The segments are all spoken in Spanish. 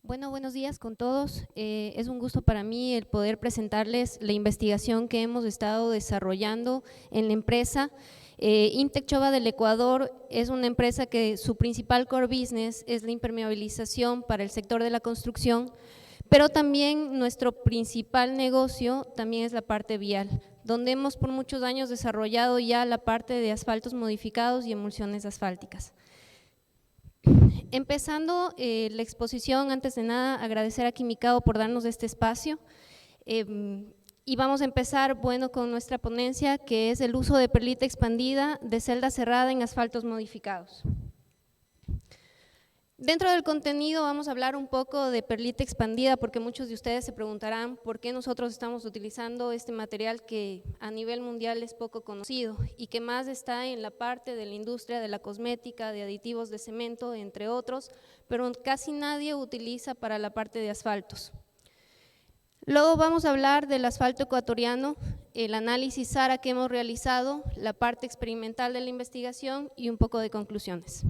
Bueno, buenos días con todos. Es un gusto para mí el poder presentarles la investigación que hemos estado desarrollando en la empresa. Intec Chova del Ecuador es una empresa que su principal core business es la impermeabilización para el sector de la construcción, pero también nuestro principal negocio también es la parte vial, donde hemos por muchos años desarrollado ya la parte de asfaltos modificados y emulsiones asfálticas. Empezando la exposición, antes de nada agradecer a Quimicao por darnos este espacio y vamos a empezar bueno con nuestra ponencia, que es el uso de perlita expandida de celda cerrada en asfaltos modificados. Dentro del contenido vamos a hablar un poco de perlita expandida, porque muchos de ustedes se preguntarán por qué nosotros estamos utilizando este material que a nivel mundial es poco conocido y que más está en la parte de la industria de la cosmética, de aditivos de cemento, entre otros, pero casi nadie utiliza para la parte de asfaltos. Luego vamos a hablar del asfalto ecuatoriano, el análisis SARA que hemos realizado, la parte experimental de la investigación y un poco de conclusiones.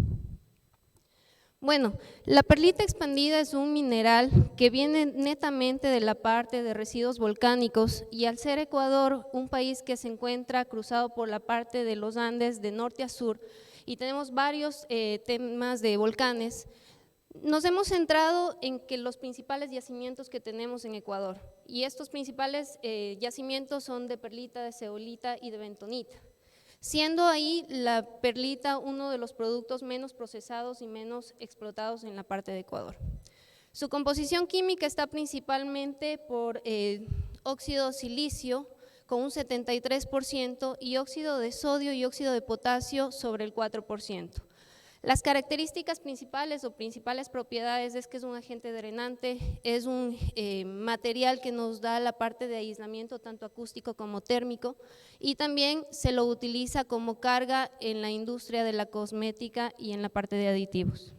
Bueno, la perlita expandida es un mineral que viene netamente de la parte de residuos volcánicos y al ser Ecuador un país que se encuentra cruzado por la parte de los Andes de norte a sur y tenemos varios temas de volcanes, nos hemos centrado en que los principales yacimientos que tenemos en Ecuador y estos principales yacimientos son de perlita, de zeolita y de bentonita. Siendo ahí la perlita uno de los productos menos procesados y menos explotados en la parte de Ecuador. Su composición química está principalmente por óxido de silicio con un 73% y óxido de sodio y óxido de potasio sobre el 4%. Las características principales o principales propiedades es que es un agente drenante, es un material que nos da la parte de aislamiento tanto acústico como térmico y también se lo utiliza como carga en la industria de la cosmética y en la parte de aditivos.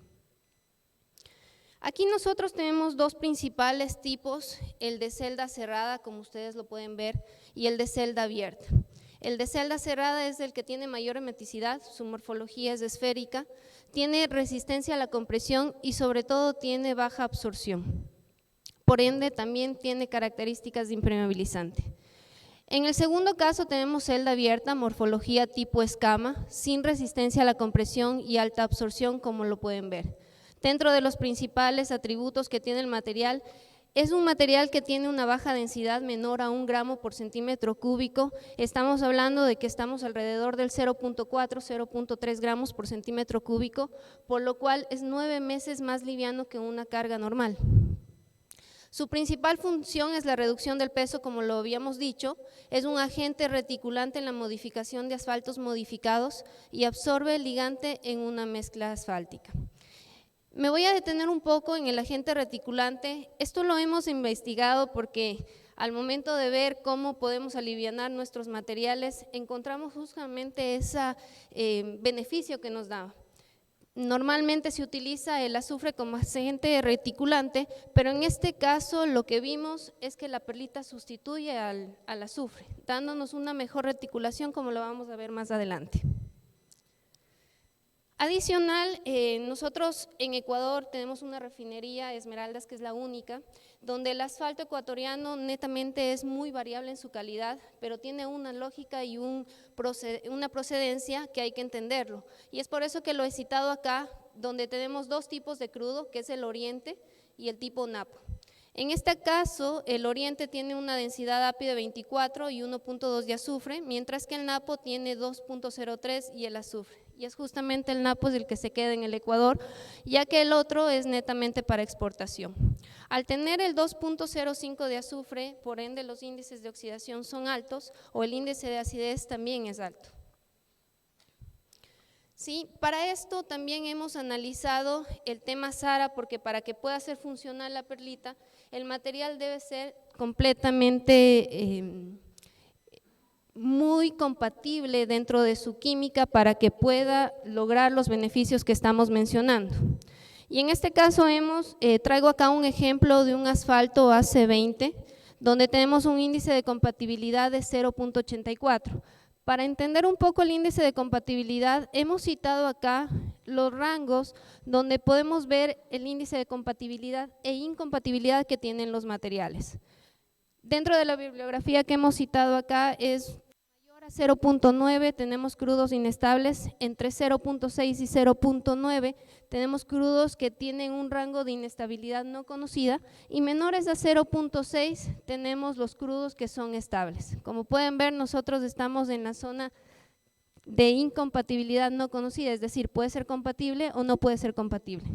Aquí nosotros tenemos dos principales tipos, el de celda cerrada, como ustedes lo pueden ver, y el de celda abierta. El de celda cerrada es el que tiene mayor hermeticidad, su morfología es esférica, tiene resistencia a la compresión y sobre todo tiene baja absorción. Por ende, también tiene características de impermeabilizante. En el segundo caso tenemos celda abierta, morfología tipo escama, sin resistencia a la compresión y alta absorción, como lo pueden ver. Dentro de los principales atributos que tiene el material, es un material que tiene una baja densidad menor a 1 gramo por centímetro cúbico, estamos hablando de que estamos alrededor del 0.4, 0.3 gramos por centímetro cúbico, por lo cual es 9 veces más liviano que una carga normal. Su principal función es la reducción del peso, como lo habíamos dicho, es un agente reticulante en la modificación de asfaltos modificados y absorbe el ligante en una mezcla asfáltica. Me voy a detener un poco en el agente reticulante. Esto lo hemos investigado porque al momento de ver cómo podemos alivianar nuestros materiales, encontramos justamente ese beneficio que nos da. Normalmente se utiliza el azufre como agente reticulante, pero en este caso lo que vimos es que la perlita sustituye al azufre, dándonos una mejor reticulación, como lo vamos a ver más adelante. Adicional, nosotros en Ecuador tenemos una refinería, Esmeraldas, que es la única, donde el asfalto ecuatoriano netamente es muy variable en su calidad, pero tiene una lógica y una procedencia que hay que entenderlo. Y es por eso que lo he citado acá, donde tenemos dos tipos de crudo, que es el oriente y el tipo napo. En este caso, el oriente tiene una densidad API de 24 y 1.2 de azufre, mientras que el napo tiene 2.03 y el azufre. Y es justamente el napo el que se queda en el Ecuador, ya que el otro es netamente para exportación. Al tener el 2.05 de azufre, por ende los índices de oxidación son altos o el índice de acidez también es alto. Sí, para esto también hemos analizado el tema SARA, porque para que pueda ser funcional la perlita, el material debe ser completamente muy compatible dentro de su química para que pueda lograr los beneficios que estamos mencionando. Y en este caso traigo acá un ejemplo de un asfalto AC20, donde tenemos un índice de compatibilidad de 0.84. Para entender un poco el índice de compatibilidad, hemos citado acá los rangos donde podemos ver el índice de compatibilidad e incompatibilidad que tienen los materiales. Dentro de la bibliografía que hemos citado acá es mayor a 0.9, tenemos crudos inestables, entre 0.6 y 0.9 tenemos crudos que tienen un rango de inestabilidad no conocida, y menores a 0.6 tenemos los crudos que son estables. Como pueden ver, nosotros estamos en la zona de incompatibilidad no conocida, es decir, puede ser compatible o no puede ser compatible.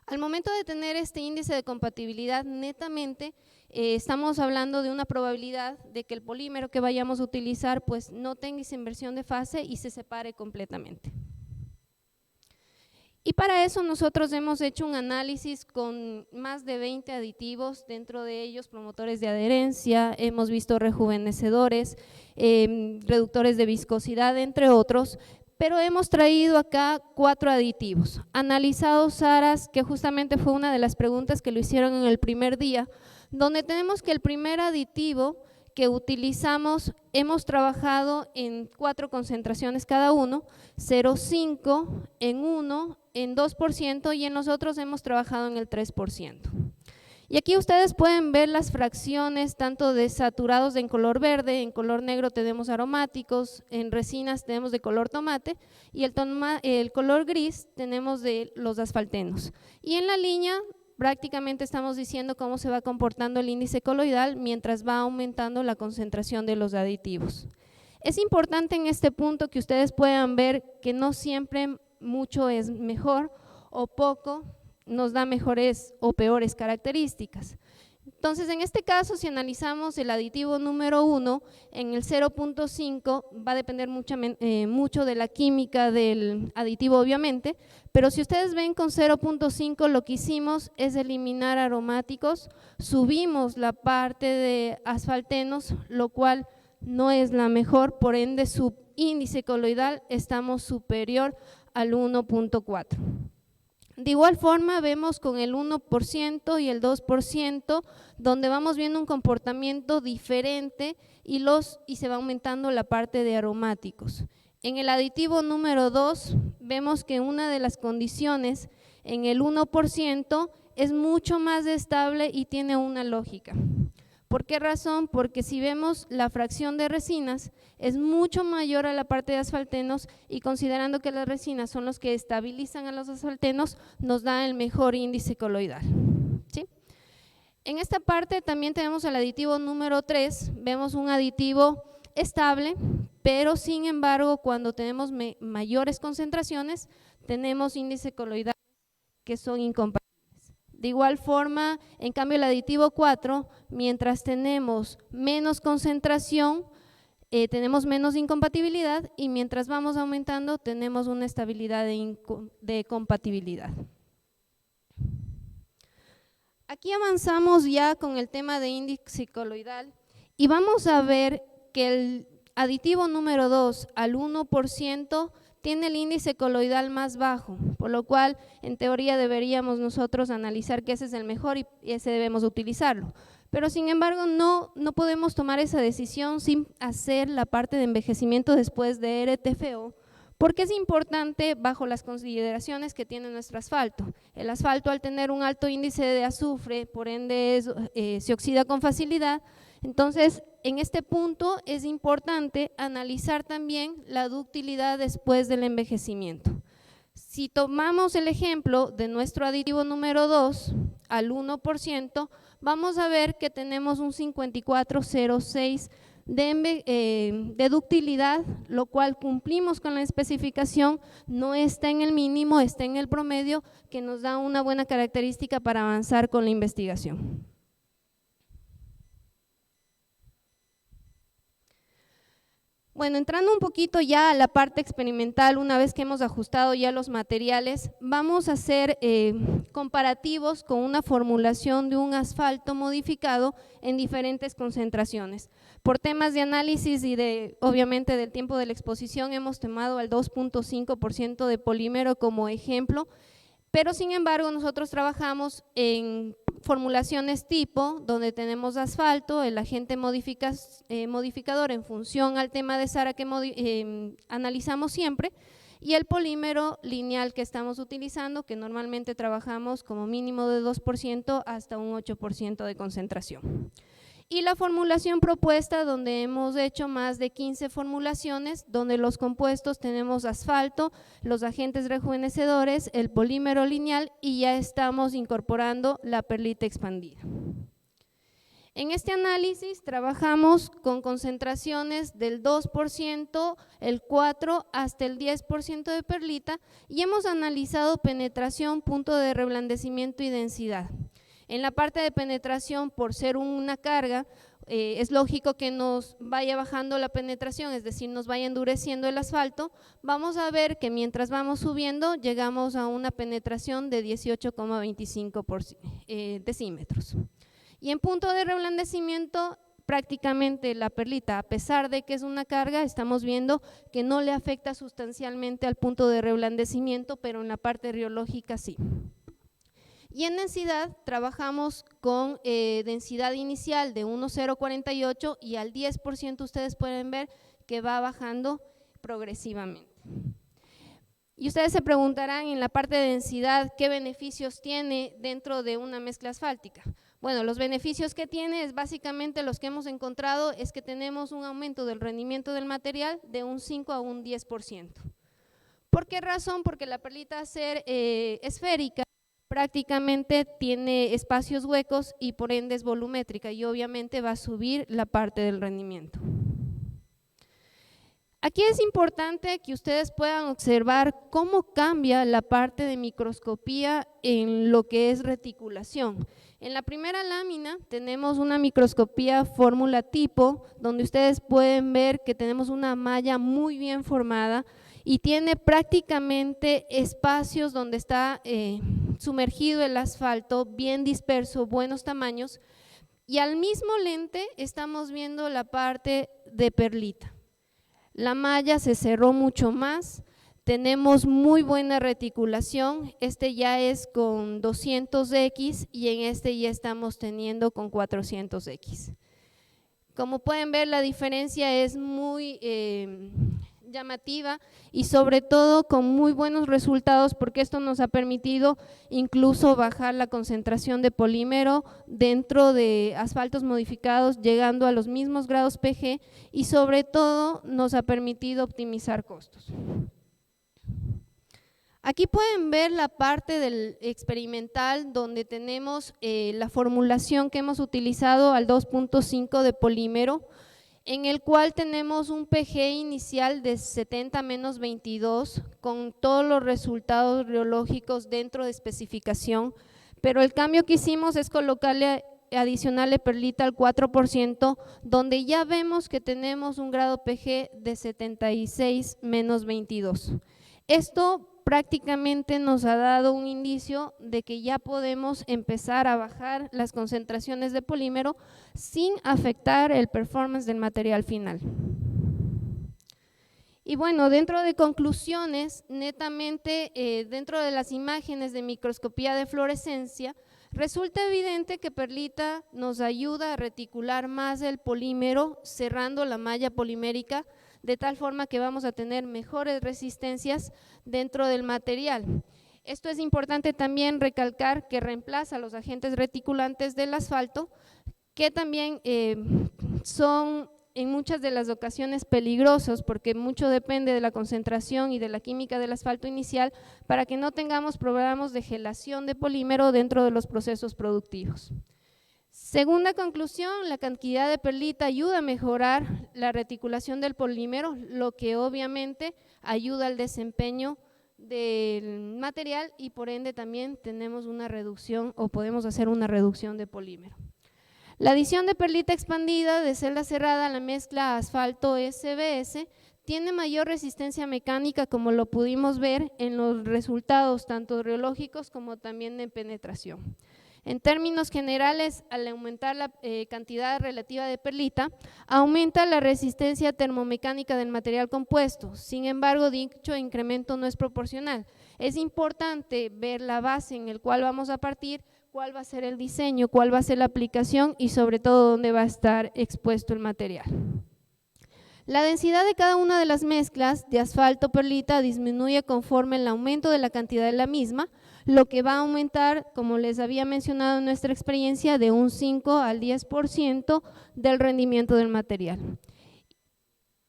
Al momento de tener este índice de compatibilidad, netamente estamos hablando de una probabilidad de que el polímero que vayamos a utilizar pues no tenga esa inversión de fase y se separe completamente. Y para eso nosotros hemos hecho un análisis con más de 20 aditivos, dentro de ellos promotores de adherencia, hemos visto rejuvenecedores, reductores de viscosidad, entre otros, pero hemos traído acá 4 aditivos. Analizados ARAS, que justamente fue una de las preguntas que lo hicieron en el primer día, donde tenemos que el primer aditivo que utilizamos, hemos trabajado en 4 concentraciones cada uno, 0,5, en 1, en 2% y en los otros hemos trabajado en el 3%. Y aquí ustedes pueden ver las fracciones tanto de saturados en color verde, en color negro tenemos aromáticos, en resinas tenemos de color tomate y el color gris tenemos de los asfaltenos. Y en la línea prácticamente estamos diciendo cómo se va comportando el índice coloidal mientras va aumentando la concentración de los aditivos. Es importante en este punto que ustedes puedan ver que no siempre mucho es mejor o poco nos da mejores o peores características. Entonces, en este caso, si analizamos el aditivo número 1, en el 0.5 va a depender mucho de la química del aditivo, obviamente, pero si ustedes ven con 0.5 lo que hicimos es eliminar aromáticos, subimos la parte de asfaltenos, lo cual no es la mejor, por ende su índice coloidal estamos superior al 1.4. De igual forma vemos con el 1% y el 2% donde vamos viendo un comportamiento diferente y se va aumentando la parte de aromáticos. En el aditivo número 2 vemos que una de las condiciones en el 1% es mucho más estable y tiene una lógica. ¿Por qué razón? Porque si vemos la fracción de resinas es mucho mayor a la parte de asfaltenos y considerando que las resinas son los que estabilizan a los asfaltenos, nos da el mejor índice coloidal. ¿Sí? En esta parte también tenemos el aditivo número 3, vemos un aditivo estable, pero sin embargo cuando tenemos mayores concentraciones tenemos índice coloidal que son incompatibles. De igual forma, en cambio el aditivo 4, mientras tenemos menos concentración, tenemos menos incompatibilidad y mientras vamos aumentando tenemos una estabilidad de compatibilidad. Aquí avanzamos ya con el tema de índice coloidal y vamos a ver que el aditivo número 2 al 1% tiene el índice coloidal más bajo, por lo cual en teoría deberíamos nosotros analizar que ese es el mejor y ese debemos utilizarlo. Pero sin embargo no podemos tomar esa decisión sin hacer la parte de envejecimiento después de RTFO, porque es importante bajo las consideraciones que tiene nuestro asfalto. El asfalto al tener un alto índice de azufre, por ende se oxida con facilidad. Entonces, en este punto es importante analizar también la ductilidad después del envejecimiento. Si tomamos el ejemplo de nuestro aditivo número 2 al 1%, vamos a ver que tenemos un 54,06 de ductilidad, lo cual cumplimos con la especificación, no está en el mínimo, está en el promedio, que nos da una buena característica para avanzar con la investigación. Bueno, entrando un poquito ya a la parte experimental, una vez que hemos ajustado ya los materiales, vamos a hacer comparativos con una formulación de un asfalto modificado en diferentes concentraciones. Por temas de análisis y obviamente del tiempo de la exposición hemos tomado al 2.5% de polímero como ejemplo, pero sin embargo nosotros trabajamos en formulaciones tipo, donde tenemos asfalto, el agente modificador en función al tema de Sara que analizamos siempre, y el polímero lineal que estamos utilizando, que normalmente trabajamos como mínimo de 2% hasta un 8% de concentración. Y la formulación propuesta, donde hemos hecho más de 15 formulaciones, donde los compuestos tenemos asfalto, los agentes rejuvenecedores, el polímero lineal y ya estamos incorporando la perlita expandida. En este análisis trabajamos con concentraciones del 2%, el 4% hasta el 10% de perlita y hemos analizado penetración, punto de reblandecimiento y densidad. En la parte de penetración, por ser una carga, es lógico que nos vaya bajando la penetración, es decir, nos vaya endureciendo el asfalto. Vamos a ver que mientras vamos subiendo, llegamos a una penetración de 18,25 decímetros. Y en punto de reblandecimiento, prácticamente la perlita, a pesar de que es una carga, estamos viendo que no le afecta sustancialmente al punto de reblandecimiento, pero en la parte riológica sí. Y en densidad trabajamos con densidad inicial de 1,048 y al 10% ustedes pueden ver que va bajando progresivamente. Y ustedes se preguntarán en la parte de densidad qué beneficios tiene dentro de una mezcla asfáltica. Bueno, los beneficios que tiene es básicamente los que hemos encontrado, es que tenemos un aumento del rendimiento del material de un 5 a un 10%. ¿Por qué razón? Porque la perlita, al ser esférica, prácticamente tiene espacios huecos y por ende es volumétrica y obviamente va a subir la parte del rendimiento. Aquí es importante que ustedes puedan observar cómo cambia la parte de microscopía en lo que es reticulación. En la primera lámina tenemos una microscopía fórmula tipo, donde ustedes pueden ver que tenemos una malla muy bien formada y tiene prácticamente espacios donde está sumergido el asfalto, bien disperso, buenos tamaños, y al mismo lente estamos viendo la parte de perlita. La malla se cerró mucho más, tenemos muy buena reticulación, este ya es con 200X y en este ya estamos teniendo con 400X. Como pueden ver, la diferencia es muy llamativa y sobre todo con muy buenos resultados, porque esto nos ha permitido incluso bajar la concentración de polímero dentro de asfaltos modificados, llegando a los mismos grados PG y sobre todo nos ha permitido optimizar costos. Aquí pueden ver la parte del experimental donde tenemos la formulación que hemos utilizado al 2.5 de polímero, en el cual tenemos un PG inicial de 70-22 con todos los resultados riológicos dentro de especificación, pero el cambio que hicimos es colocarle adicional de perlita al 4%, donde ya vemos que tenemos un grado PG de 76-22. Esto prácticamente nos ha dado un indicio de que ya podemos empezar a bajar las concentraciones de polímero sin afectar el performance del material final. Y bueno, dentro de conclusiones, netamente dentro de las imágenes de microscopía de fluorescencia, resulta evidente que perlita nos ayuda a reticular más el polímero cerrando la malla polimérica, de tal forma que vamos a tener mejores resistencias dentro del material. Esto es importante también recalcar que reemplaza los agentes reticulantes del asfalto, que también son en muchas de las ocasiones peligrosos, porque mucho depende de la concentración y de la química del asfalto inicial, para que no tengamos problemas de gelación de polímero dentro de los procesos productivos. Segunda conclusión, la cantidad de perlita ayuda a mejorar la reticulación del polímero, lo que obviamente ayuda al desempeño del material y por ende también tenemos una reducción o podemos hacer una reducción de polímero. La adición de perlita expandida de celda cerrada a la mezcla asfalto-SBS tiene mayor resistencia mecánica, como lo pudimos ver en los resultados tanto riológicos como también de penetración. En términos generales, al aumentar la cantidad relativa de perlita, aumenta la resistencia termomecánica del material compuesto. Sin embargo, dicho incremento no es proporcional. Es importante ver la base en la cual vamos a partir, cuál va a ser el diseño, cuál va a ser la aplicación y sobre todo dónde va a estar expuesto el material. La densidad de cada una de las mezclas de asfalto perlita disminuye conforme el aumento de la cantidad de la misma, lo que va a aumentar, como les había mencionado en nuestra experiencia, de un 5 al 10% del rendimiento del material.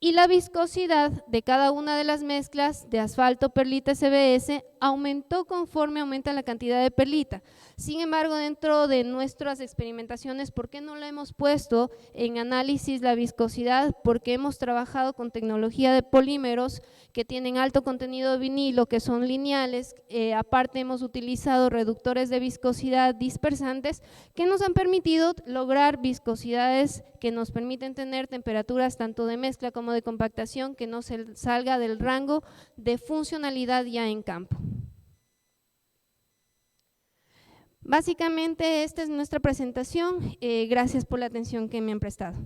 Y la viscosidad de cada una de las mezclas de asfalto, perlita, CBS aumentó conforme aumenta la cantidad de perlita. Sin embargo, dentro de nuestras experimentaciones, ¿por qué no lo hemos puesto en análisis la viscosidad? Porque hemos trabajado con tecnología de polímeros que tienen alto contenido de vinilo, que son lineales, aparte hemos utilizado reductores de viscosidad dispersantes que nos han permitido lograr viscosidades que nos permiten tener temperaturas tanto de mezcla como de compactación que no se salga del rango de funcionalidad ya en campo. Básicamente esta es nuestra presentación, gracias por la atención que me han prestado.